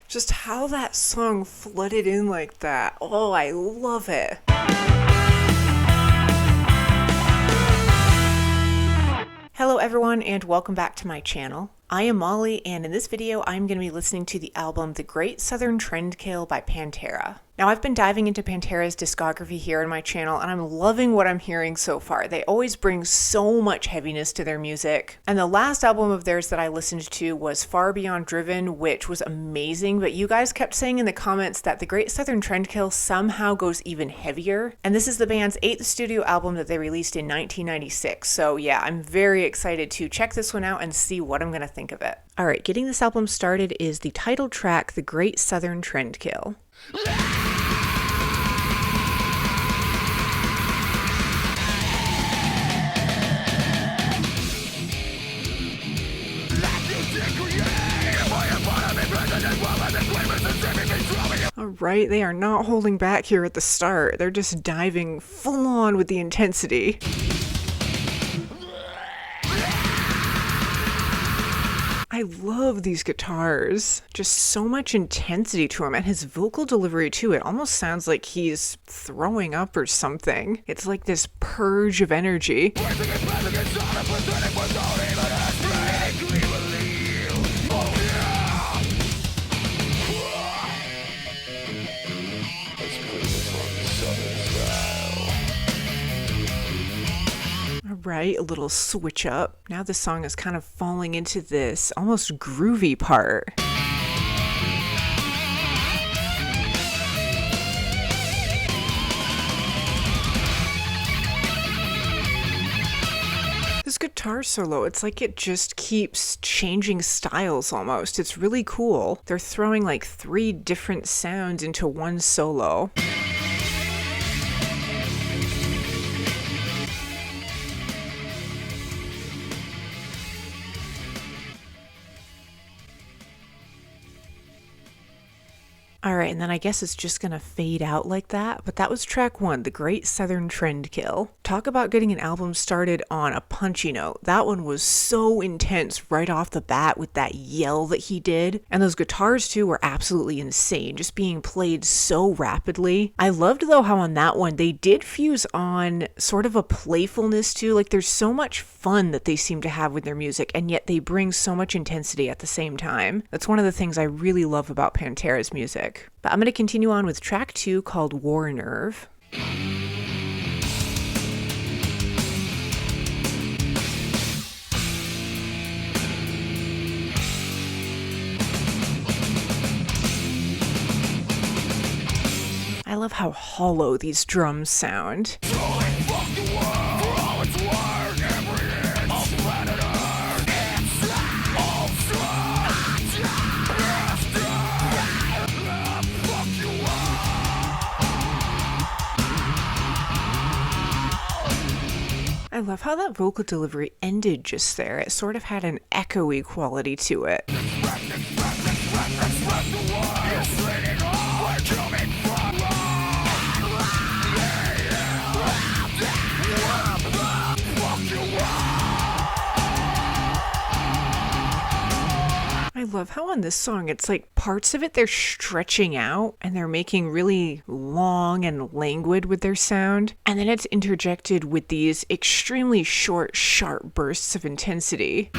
Just how that song flooded in like that. Oh, I love it. Hello everyone and welcome back to my channel. I am Molly, and in this video I'm going to be listening to the album The Great Southern Trendkill by Pantera. Now, I've been diving into Pantera's discography here on my channel, and I'm loving what I'm hearing so far. They always bring so much heaviness to their music. And the last album of theirs that I listened to was Far Beyond Driven, which was amazing, but you guys kept saying in the comments that The Great Southern Trendkill somehow goes even heavier. And this is the band's 8th studio album that they released in 1996. So yeah, I'm very excited to check this one out and see what I'm going to think of it. All right, getting this album started is the title track, The Great Southern Trendkill. Alright, they are not holding back here at the start. They're just diving full on with the intensity. I love these guitars. Just so much intensity to him, and his vocal delivery too. It almost sounds like he's throwing up or something. It's like this purge of energy. Right, a little switch up. Now the song is kind of falling into this almost groovy part. This guitar solo, it's like it just keeps changing styles almost. It's really cool. They're throwing like 3 different sounds into one solo. Alright, and then I guess it's just gonna fade out like that, but that was track 1, The Great Southern Trendkill. Talk about getting an album started on a punchy note. That one was so intense right off the bat with that yell that he did, and those guitars too were absolutely insane, just being played so rapidly. I loved though how on that one they did fuse on sort of a playfulness too, like there's so much fun that they seem to have with their music, and yet they bring so much intensity at the same time. That's one of the things I really love about Pantera's music. But I'm going to continue on with track 2 called War Nerve. I love how hollow these drums sound. I love how that vocal delivery ended just there. It sort of had an echoey quality to it. I love how on this song, it's like parts of it they're stretching out and they're making really long and languid with their sound. And then it's interjected with these extremely short, sharp bursts of intensity.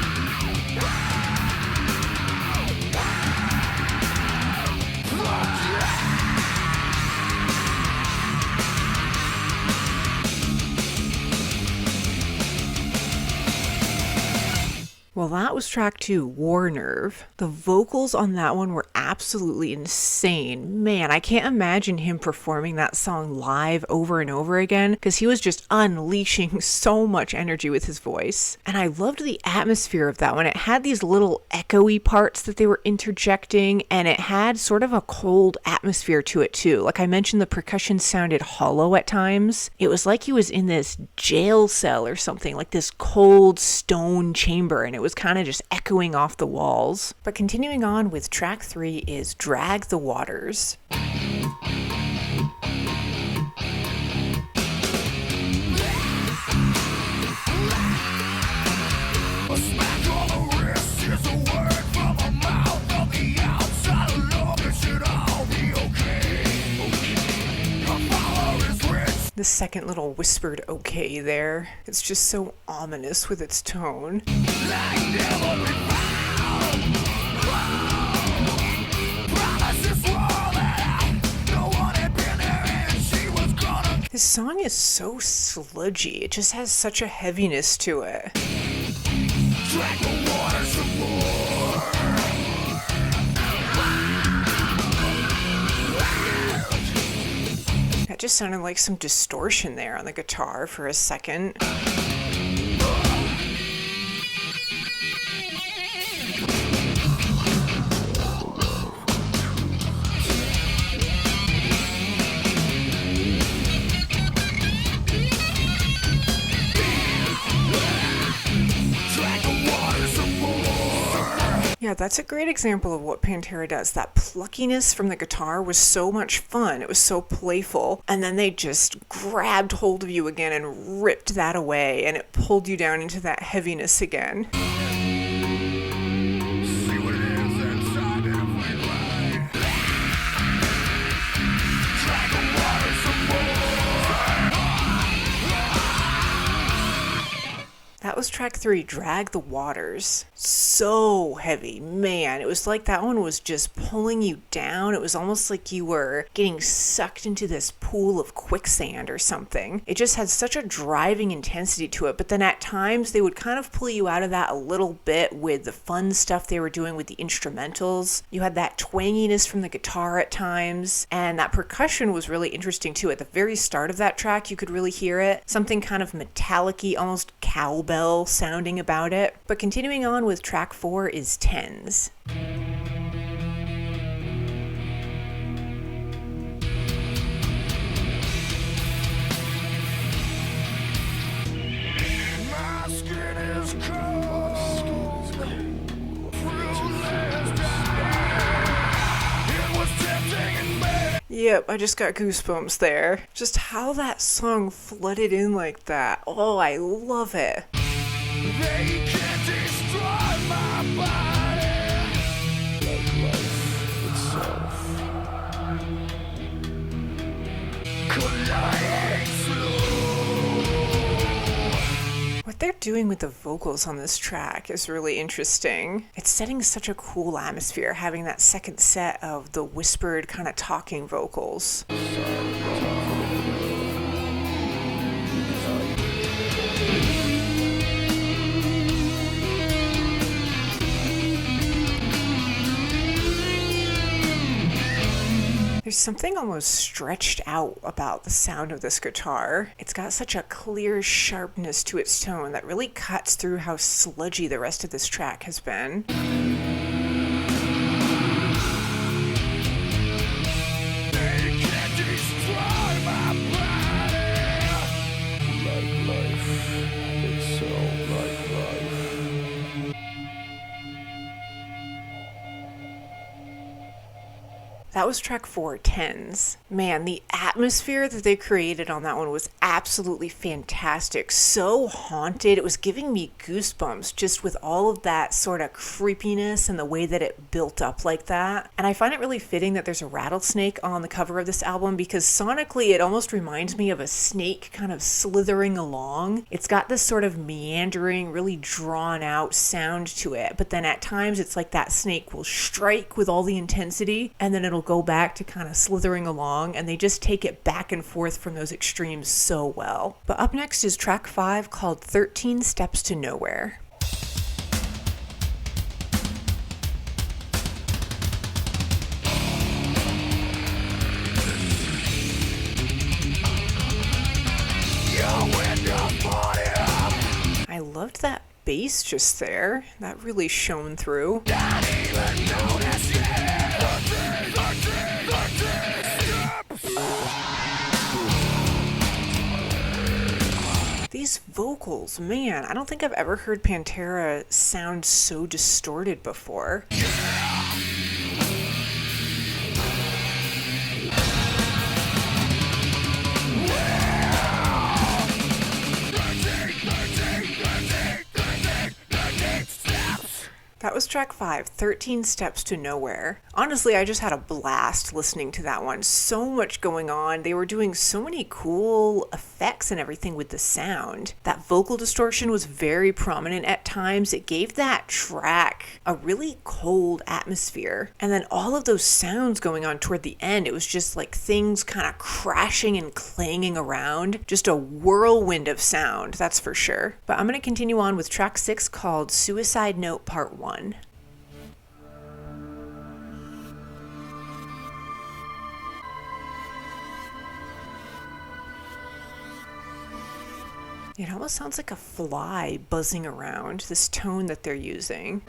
Well, that was track 2, War Nerve. The vocals on that one were absolutely insane. Man, I can't imagine him performing that song live over and over again, because he was just unleashing so much energy with his voice. And I loved the atmosphere of that one. It had these little echoey parts that they were interjecting, and it had sort of a cold atmosphere to it too. Like I mentioned, the percussion sounded hollow at times. It was like he was in this jail cell or something, like this cold stone chamber, and it was kind of just echoing off the walls. But continuing on with track 3 is Drag the Waters. The second little whispered okay there. It's just so ominous with its tone. This song is so sludgy. It just has such a heaviness to it. Drag the water some more. That just sounded like some distortion there on the guitar for a second. Yeah, that's a great example of what Pantera does. That pluckiness from the guitar was so much fun. It was so playful. And then they just grabbed hold of you again and ripped that away, and it pulled you down into that heaviness again. See what it is inside that white line. Drag the water some more. That was track 3, Drag the Waters. So heavy, man. It was like that one was just pulling you down. It was almost like you were getting sucked into this pool of quicksand or something. It just had such a driving intensity to it, but then at times they would kind of pull you out of that a little bit with the fun stuff they were doing with the instrumentals. You had that twanginess from the guitar at times, and that percussion was really interesting too. At the very start of that track, you could really hear it. Something kind of metallic-y, almost cowbell sounding about it. But continuing on with track 4 is Tens. My skin is cold. Fruitless die. It was tempting and bad. Yep, I just got goosebumps there. Just how that song flooded in like that. Oh, I love it. They can't destroy my body. Like life itself. Colliding slow. What they're doing with the vocals on this track is really interesting. It's setting such a cool atmosphere, having that second set of the whispered kind of talking vocals. There's something almost stretched out about the sound of this guitar. It's got such a clear sharpness to its tone that really cuts through how sludgy the rest of this track has been. They can't destroy my body. Like life itself, like life. That was track 4, Tens. Man, the atmosphere that they created on that one was absolutely fantastic. So haunted. It was giving me goosebumps just with all of that sort of creepiness and the way that it built up like that. And I find it really fitting that there's a rattlesnake on the cover of this album because sonically it almost reminds me of a snake kind of slithering along. It's got this sort of meandering, really drawn out sound to it. But then at times it's like that snake will strike with all the intensity and then it'll go back to kind of slithering along, and they just take it back and forth from those extremes so well. But up next is track 5 called 13 Steps to Nowhere. I loved that bass just there. That really shone through. These vocals, man, I don't think I've ever heard Pantera sound so distorted before. That was track 5, 13 Steps to Nowhere. Honestly, I just had a blast listening to that one. So much going on. They were doing so many cool effects and everything with the sound. That vocal distortion was very prominent at times. It gave that track a really cold atmosphere. And then all of those sounds going on toward the end, it was just like things kind of crashing and clanging around. Just a whirlwind of sound, that's for sure. But I'm going to continue on with track 6 called Suicide Note Part 1. It almost sounds like a fly buzzing around, this tone that they're using.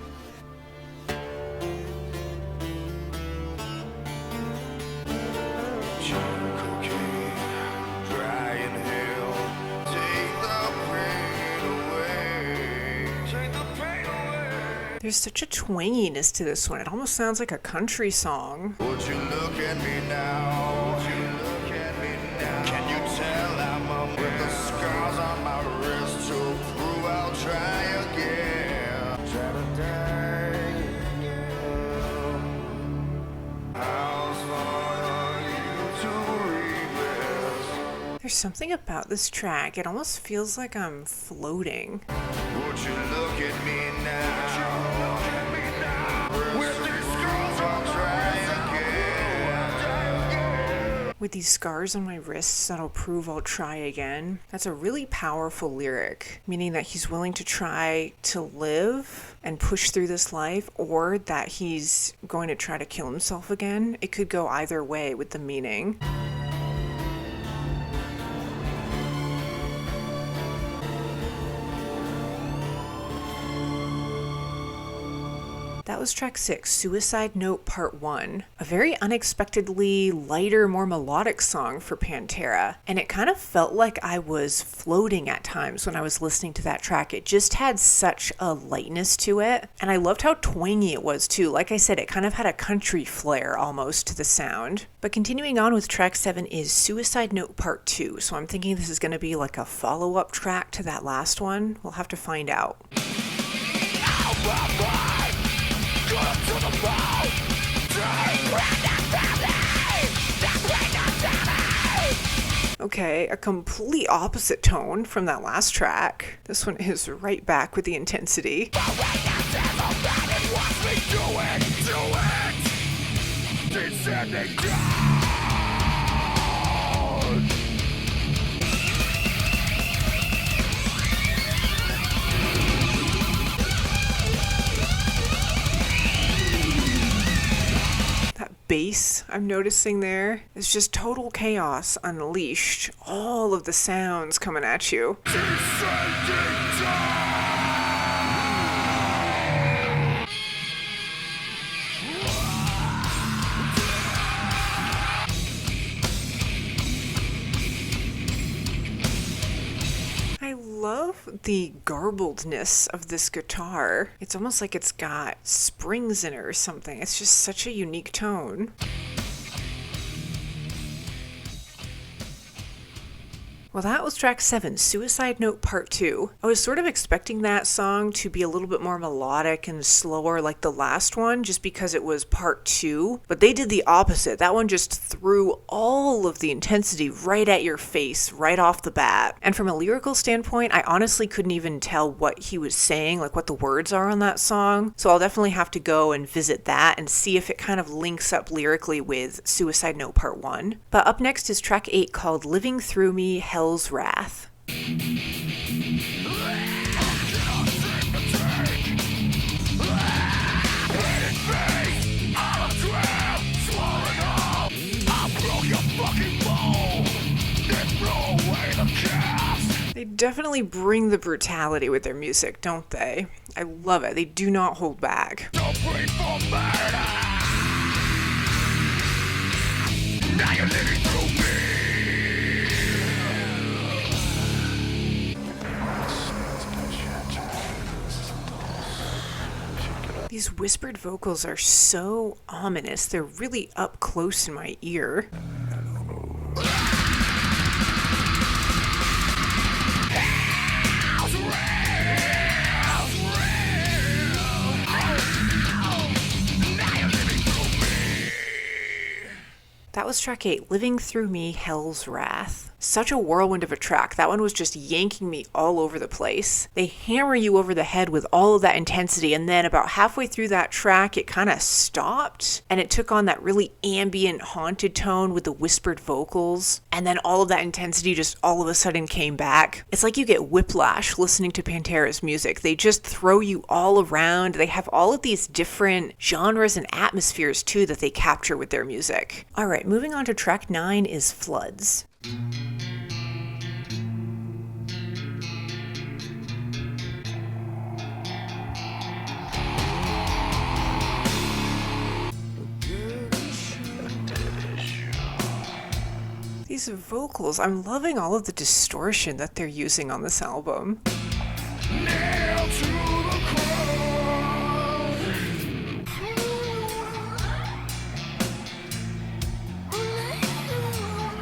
There's such a twanginess to this one. It almost sounds like a country song. Would you look at me now? Would you look at me now? Can you tell I'm with the scars on my wrist to prove I'll try again? Try to die again. How's for you to read this? There's something about this track. It almost feels like I'm floating. Would you look at me now? With these scars I'll try again. With these scars on my wrists, that'll prove I'll try again. That's a really powerful lyric, meaning that he's willing to try to live and push through this life, or that he's going to try to kill himself again. It could go either way with the meaning. That was track 6, Suicide Note Part 1. A very unexpectedly lighter, more melodic song for Pantera. And it kind of felt like I was floating at times when I was listening to that track. It just had such a lightness to it. And I loved how twangy it was too. Like I said, it kind of had a country flair almost to the sound. But continuing on with track 7 is Suicide Note Part 2. So I'm thinking this is going to be like a follow-up track to that last one. We'll have to find out. Okay, a complete opposite tone from that last track. This one is right back with the intensity. Bass I'm noticing there is just total chaos unleashed. All of the sounds coming at you. I love the garbledness of this guitar. It's almost like it's got springs in it or something. It's just such a unique tone. Well, that was track 7, Suicide Note Part 2. I was sort of expecting that song to be a little bit more melodic and slower like the last one, just because it was part 2, but they did the opposite. That one just threw all of the intensity right at your face, right off the bat. And from a lyrical standpoint, I honestly couldn't even tell what he was saying, like what the words are on that song. So I'll definitely have to go and visit that and see if it kind of links up lyrically with Suicide Note Part 1. But up next is track 8 called Living Through Me, Hell's Wrath. They definitely bring the brutality with their music, don't they? I love it. They do not hold back. Don't breathe for murder. Now you're living through me. These whispered vocals are so ominous. They're really up close in my ear. That was track 8, Living Through Me, Hell's Wrath. Such a whirlwind of a track. That one was just yanking me all over the place. They hammer you over the head with all of that intensity, and then about halfway through that track, it kind of stopped, and it took on that really ambient, haunted tone with the whispered vocals, and then all of that intensity just all of a sudden came back. It's like you get whiplash listening to Pantera's music. They just throw you all around. They have all of these different genres and atmospheres, too, that they capture with their music. All right, moving on to track 9 is Floods. These vocals, I'm loving all of the distortion that they're using on this album. Nailed to the cross.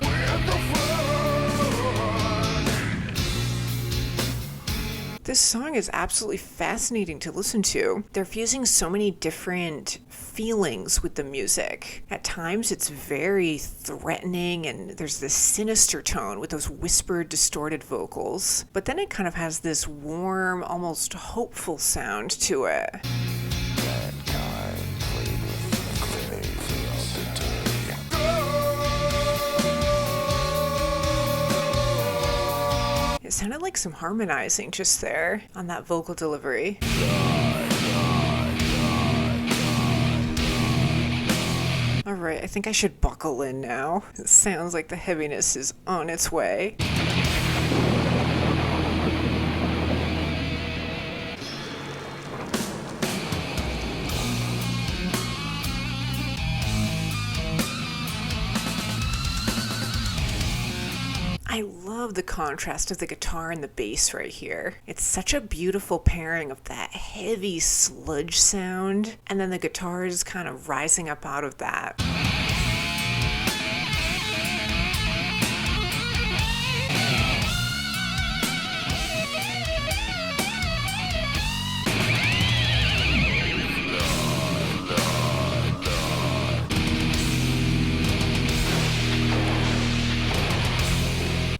With the flood. This song is absolutely fascinating to listen to. They're fusing so many different feelings with the music. At times it's very threatening and there's this sinister tone with those whispered, distorted vocals. But then it kind of has this warm, almost hopeful sound to it. It sounded like some harmonizing just there on that vocal delivery. Alright, I think I should buckle in now. It sounds like the heaviness is on its way. I love the contrast of the guitar and the bass right here. It's such a beautiful pairing of that heavy sludge sound, and then the guitar is kind of rising up out of that.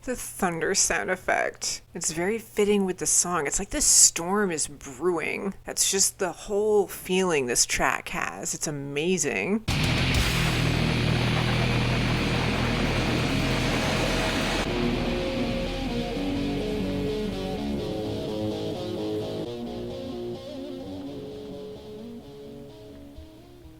The thunder sound effect. It's very fitting with the song. It's like this storm is brewing. That's just the whole feeling this track has. It's amazing.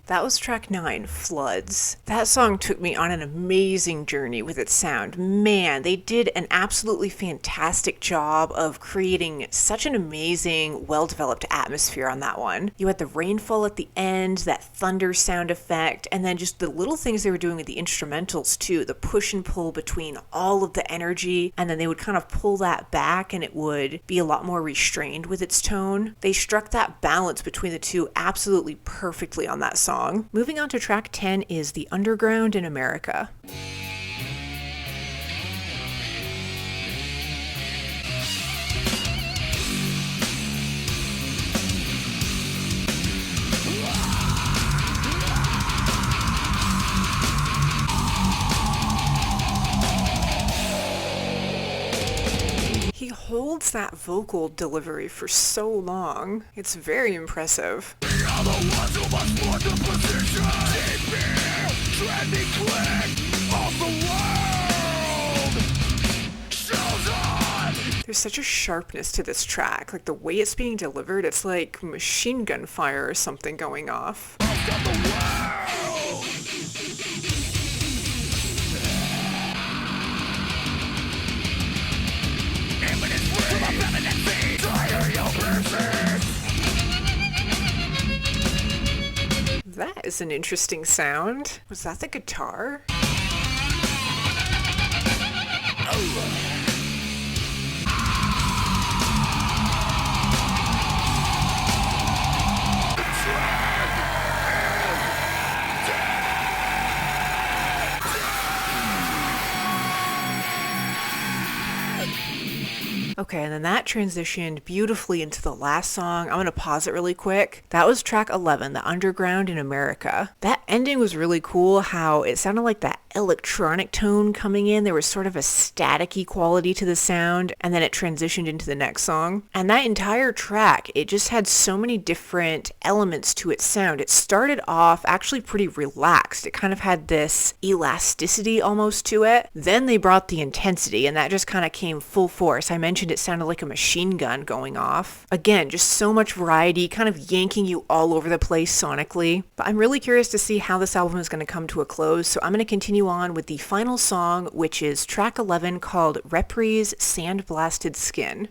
That was track 9, Floods. That song took me on an amazing journey with its sound. Man, they did an absolutely fantastic job of creating such an amazing, well-developed atmosphere on that one. You had the rainfall at the end, that thunder sound effect, and then just the little things they were doing with the instrumentals too, the push and pull between all of the energy, and then they would kind of pull that back and it would be a lot more restrained with its tone. They struck that balance between the two absolutely perfectly on that song. Moving on to track 10 is The Underground in America. He holds that vocal delivery for so long. It's very impressive. There's such a sharpness to this track. Like the way it's being delivered, it's like machine gun fire or something going off. That is an interesting sound. Was that the guitar? Okay, and then that transitioned beautifully into the last song. I'm going to pause it really quick. That was track 11, The Underground in America. That ending was really cool, how it sounded like that electronic tone coming in. There was sort of a staticky quality to the sound, and then it transitioned into the next song. And that entire track, it just had so many different elements to its sound. It started off actually pretty relaxed. It kind of had this elasticity almost to it. Then they brought the intensity, and that just kind of came full force. I mentioned it sounded like a machine gun going off. Again, just so much variety, kind of yanking you all over the place sonically. But I'm really curious to see how this album is going to come to a close, so I'm going to continue on with the final song, which is track 11, called Reprise, Sandblasted Skin.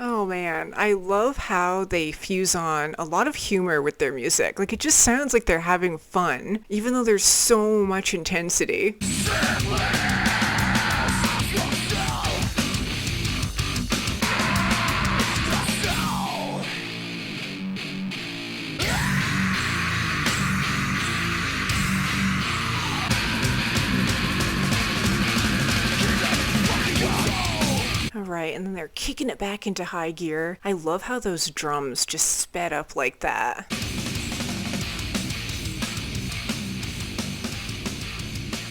Oh man, I love how they fuse on a lot of humor with their music. Like, it just sounds like they're having fun, even though there's so much intensity. Alright, and then they're kicking it back into high gear. I love how those drums just sped up like that.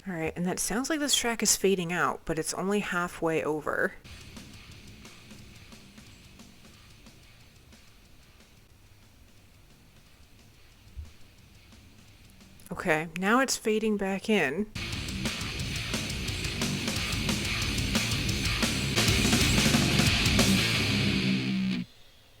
Alright, and that sounds like this track is fading out, but it's only halfway over. Okay, now it's fading back in.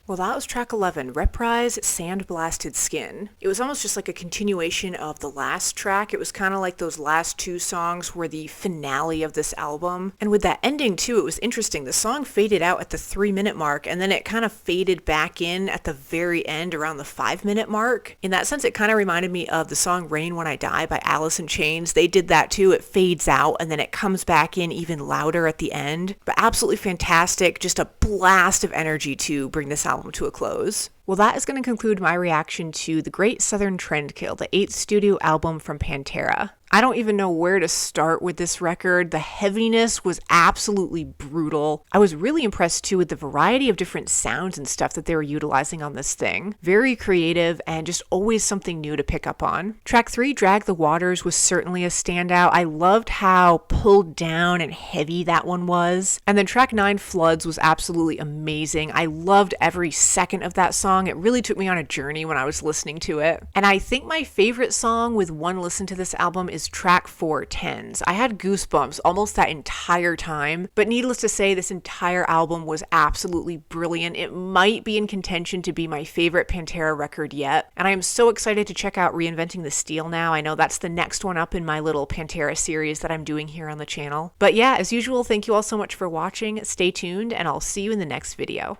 Well, that was track 11, Reprise, Sandblasted Skin. It was almost just like a continuation of the last track. It was kind of like those last two songs were the finale of this album. And with that ending too, it was interesting. The song faded out at the 3-minute mark, and then it kind of faded back in at the very end around the 5-minute mark. In that sense, it kind of reminded me of the song Rain When I Die by Alice in Chains. They did that too. It fades out and then it comes back in even louder at the end. But absolutely fantastic. Just a blast of energy to bring this album to a close. Well, that is going to conclude my reaction to the Great Southern Trendkill, the 8th studio album from Pantera. I don't even know where to start with this record. The heaviness was absolutely brutal. I was really impressed too with the variety of different sounds and stuff that they were utilizing on this thing. Very creative and just always something new to pick up on. Track 3, Drag the Waters, was certainly a standout. I loved how pulled down and heavy that one was. And then track 9, Floods, was absolutely amazing. I loved every second of that song. It really took me on a journey when I was listening to it. And I think my favorite song with one listen to this album is track 4, Tens. I had goosebumps almost that entire time, but needless to say, this entire album was absolutely brilliant. It might be in contention to be my favorite Pantera record yet, and I am so excited to check out Reinventing the Steel now. I know that's the next one up in my little Pantera series that I'm doing here on the channel. But yeah, as usual, thank you all so much for watching. Stay tuned, and I'll see you in the next video.